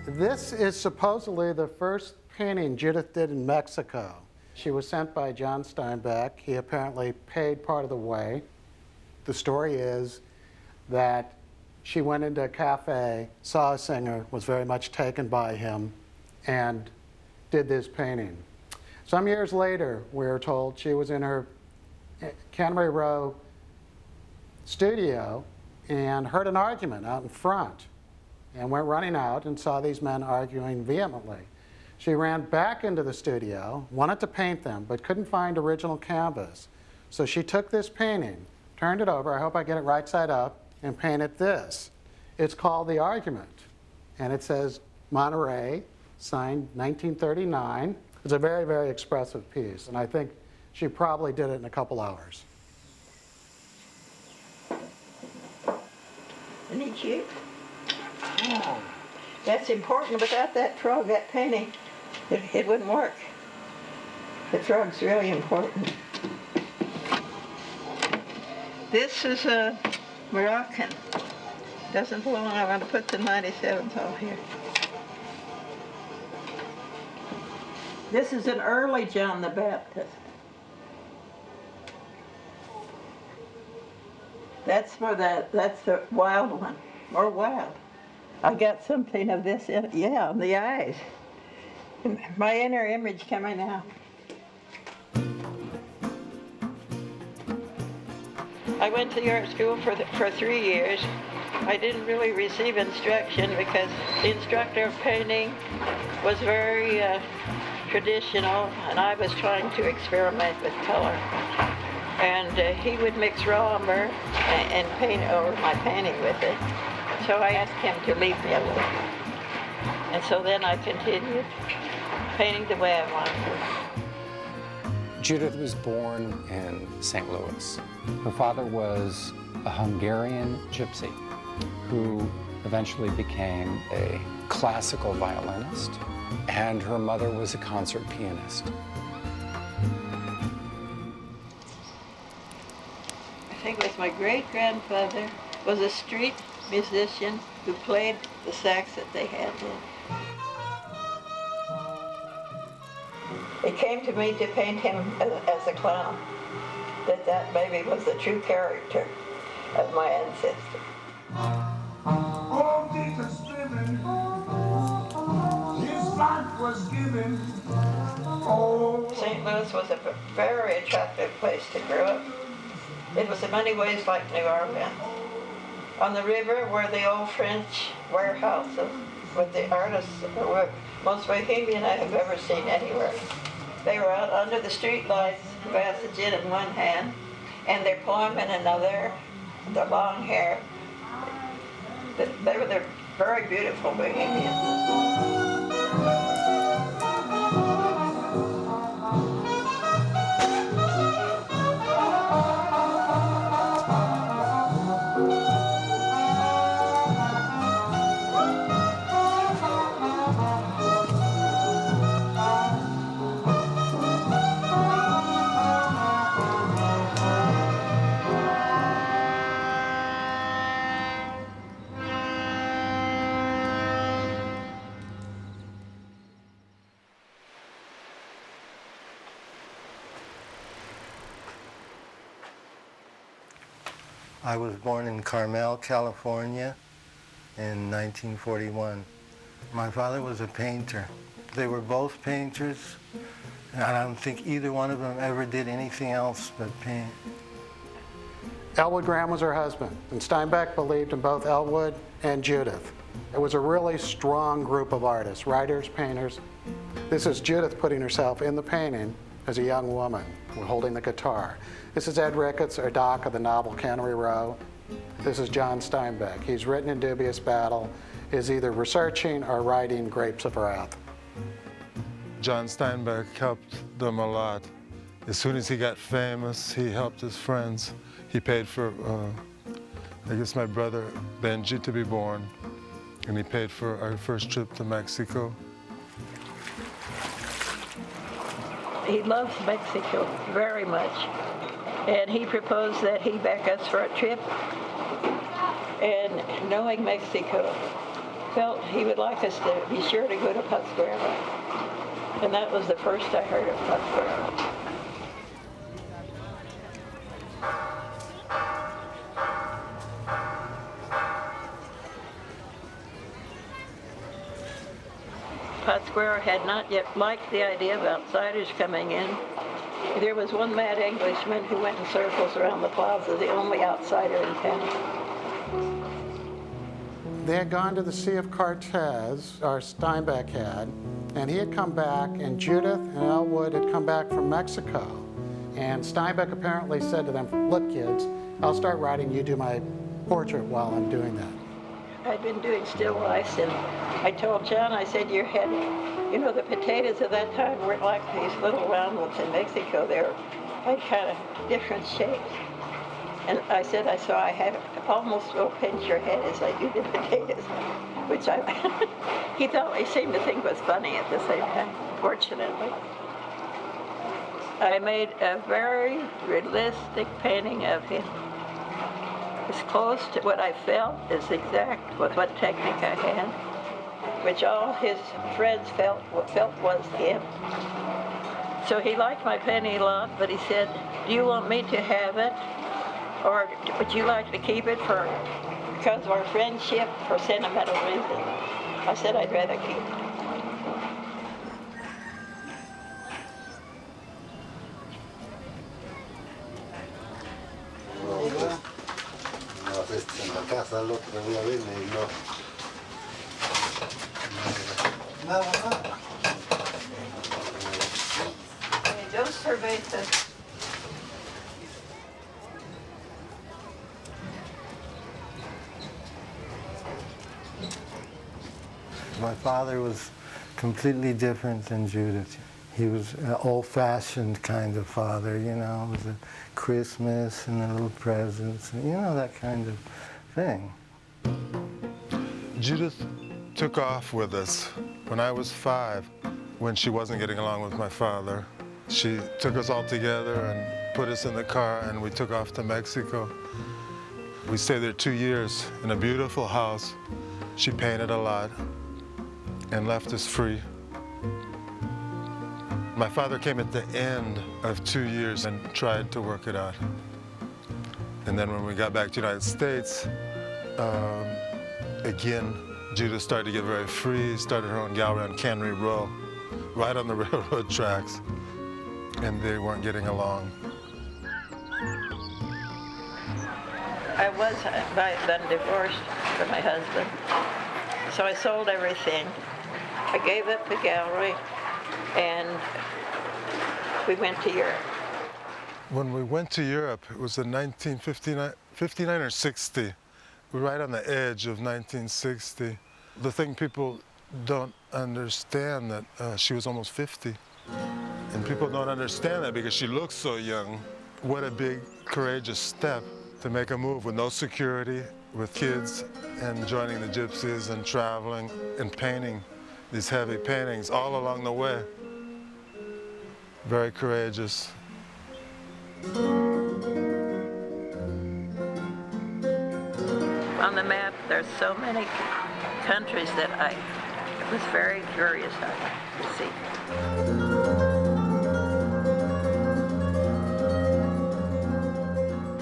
This is supposedly the first painting Judith did in Mexico. She was sent by John Steinbeck. He apparently paid part of the way. The story is that she went into a cafe, saw a singer, was very much taken by him, and did this painting. Some years later, we're told she was in her Canterbury Row studio and heard an argument out in front, and went running out and saw these men arguing vehemently. She ran back into the studio, wanted to paint them, but couldn't find original canvas. So she took this painting, turned it over, I hope I get it right side up, and painted this. It's called The Argument, and it says Monterey, signed 1939. It's a very, very expressive piece, and I think she probably did it in a couple hours. Isn't he cute? Oh, that's important. Without that frog, that painting, it wouldn't work. The frog's really important. This is a Moroccan. Doesn't belong. I want to put the 97th all here. This is an early John the Baptist. That's the wild one, more wild. I got something of this in, yeah, in the eyes. My inner image coming out. I went to the art school for 3 years. I didn't really receive instruction because the instructor of painting was very traditional, and I was trying to experiment with color. And he would mix raw umber and paint over my painting with it. So I asked him to leave me alone. And so then I continued painting the way I wanted to. Judith was born in St. Louis. Her father was a Hungarian gypsy who eventually became a classical violinist, and her mother was a concert pianist. I think it was my great-grandfather was a street musician who played the sax that they had then. It came to me to paint him as a clown, that maybe was the true character of my ancestor. Oh, Jesus living, his life was given. Oh. St. Louis was a very attractive place to grow up. It was in many ways like New Orleans. On the river were the old French warehouses with the artists who were most bohemian I have ever seen anywhere. They were out under the street lights, with a gin in one hand, and their poem in another, the long hair. They were very beautiful bohemians. I was born in Carmel, California in 1941. My father was a painter. They were both painters, and I don't think either one of them ever did anything else but paint. Elwood Graham was her husband, and Steinbeck believed in both Elwood and Judith. It was a really strong group of artists, writers, painters. This is Judith putting herself in the painting as a young woman, holding the guitar. This is Ed Ricketts, or Doc of the novel Cannery Row. This is John Steinbeck. He's written in Dubious Battle, is either researching or writing Grapes of Wrath. John Steinbeck helped them a lot. As soon as he got famous, he helped his friends. He paid for, I guess, my brother Benji to be born, and he paid for our first trip to Mexico. He loves Mexico very much, and he proposed that he back us for a trip, and knowing Mexico, felt he would like us to be sure to go to Pátzcuaro, and that was the first I heard of Pátzcuaro. Pátzcuaro had not yet liked the idea of outsiders coming in. There was one mad Englishman who went in circles around the plaza, the only outsider in town. They had gone to the Sea of Cortez, or Steinbeck had, and he had come back, and Judith and Elwood had come back from Mexico. And Steinbeck apparently said to them, "Look, kids, I'll start writing, you do my portrait while I'm doing that." I'd been doing still life, and I told John, I said, your head, you know, the potatoes of that time weren't like these little round ones in Mexico. They had kind of different shapes. And I said, I saw I had almost will pinch your head as I do the potatoes, which he seemed to think was funny at the same time, fortunately. I made a very realistic painting of him. As close to what I felt as exact with what technique I had, which all his friends felt was him. So he liked my painting a lot, but he said, "Do you want me to have it, or would you like to keep it because of our friendship, for sentimental reasons?" I said, "I'd rather keep it." En la casa el otro día vine y no. Nada. Dos cervezas. My father was completely different than Judith. He was an old-fashioned kind of father, you know, with a Christmas and the little presents, and, you know, that kind of thing. Judith took off with us when I was 5, when she wasn't getting along with my father. She took us all together and put us in the car, and we took off to Mexico. We stayed there 2 years in a beautiful house. She painted a lot and left us free. My father came at the end of 2 years and tried to work it out. And then when we got back to the United States, again, Judith started to get very free, started her own gallery on Cannery Row, right on the railroad tracks, and they weren't getting along. I was then divorced from my husband, so I sold everything. I gave up the gallery, and we went to Europe. When we went to Europe, it was in 59 or 60. We're right on the edge of 1960. The thing people don't understand that she was almost 50. And people don't understand that because she looks so young. What a big, courageous step to make a move with no security, with kids, and joining the gypsies and traveling and painting these heavy paintings all along the way. Very courageous. On the map, there's so many countries that I was very curious to see.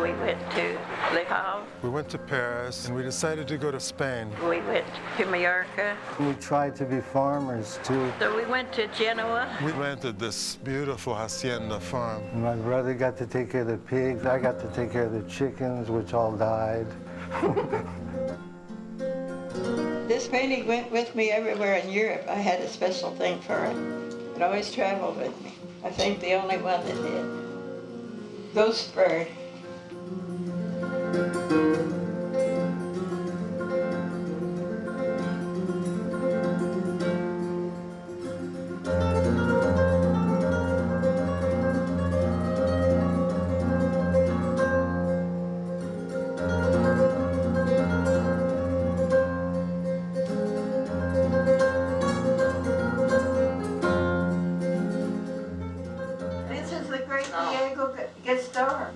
We went to Le Havre. We went to Paris and we decided to go to Spain. We went to Mallorca. We tried to be farmers too. So we went to Genoa. We rented this beautiful hacienda farm. My brother got to take care of the pigs. I got to take care of the chickens, which all died. This painting went with me everywhere in Europe. I had a special thing for it. It always traveled with me. I think the only one that did. Ghost Bird.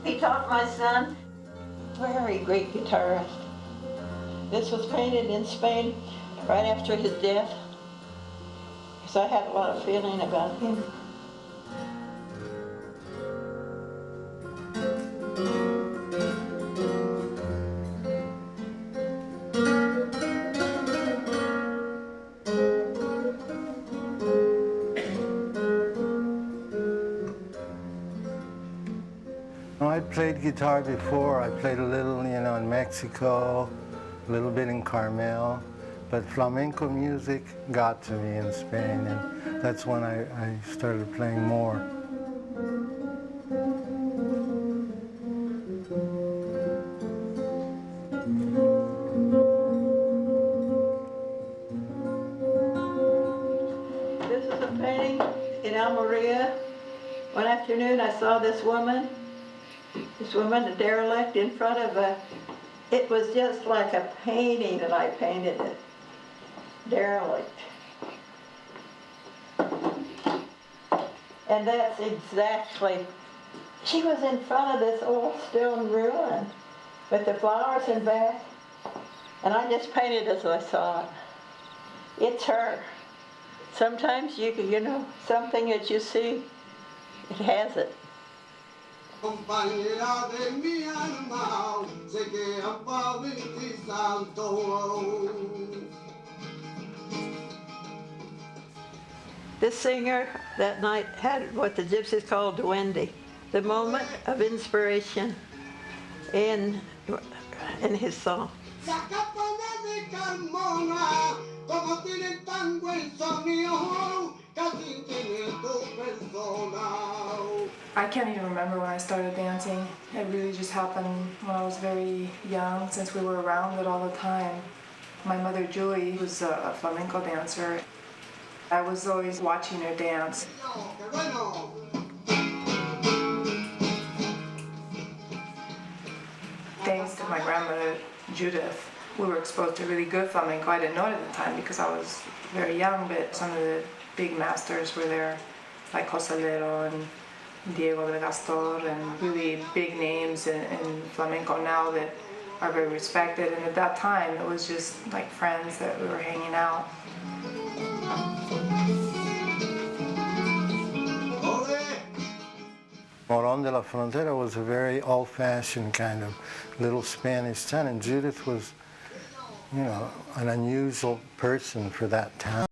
He taught my son. Very great guitarist. This was painted in Spain right after his death, because I had a lot of feeling about him. I played guitar before. I played a little, in Mexico, a little bit in Carmel, but flamenco music got to me in Spain, and that's when I started playing more. This is a painting in Almeria. One afternoon I saw this woman, a derelict in front of it was just like a painting that I painted it. Derelict. And that's exactly, she was in front of this old stone ruin with the flowers in back, and I just painted as I saw it. It's her. Sometimes something that you see, it has it. Compañera de mi alma, sé que han santo. This singer that night had what the gypsies call duende, the moment of inspiration in his song. I can't even remember when I started dancing. It really just happened when I was very young, since we were around it all the time. My mother, Julie, was a flamenco dancer. I was always watching her dance. Thanks to my grandmother, Judith, we were exposed to really good flamenco. I didn't know it at the time because I was very young, but some of the big masters were there, like Joselero and Diego del Gastor, and really big names in flamenco now that are very respected. And at that time, it was just like friends that we were hanging out. Morón de la Frontera was a very old-fashioned kind of little Spanish town, and Judith was, an unusual person for that town.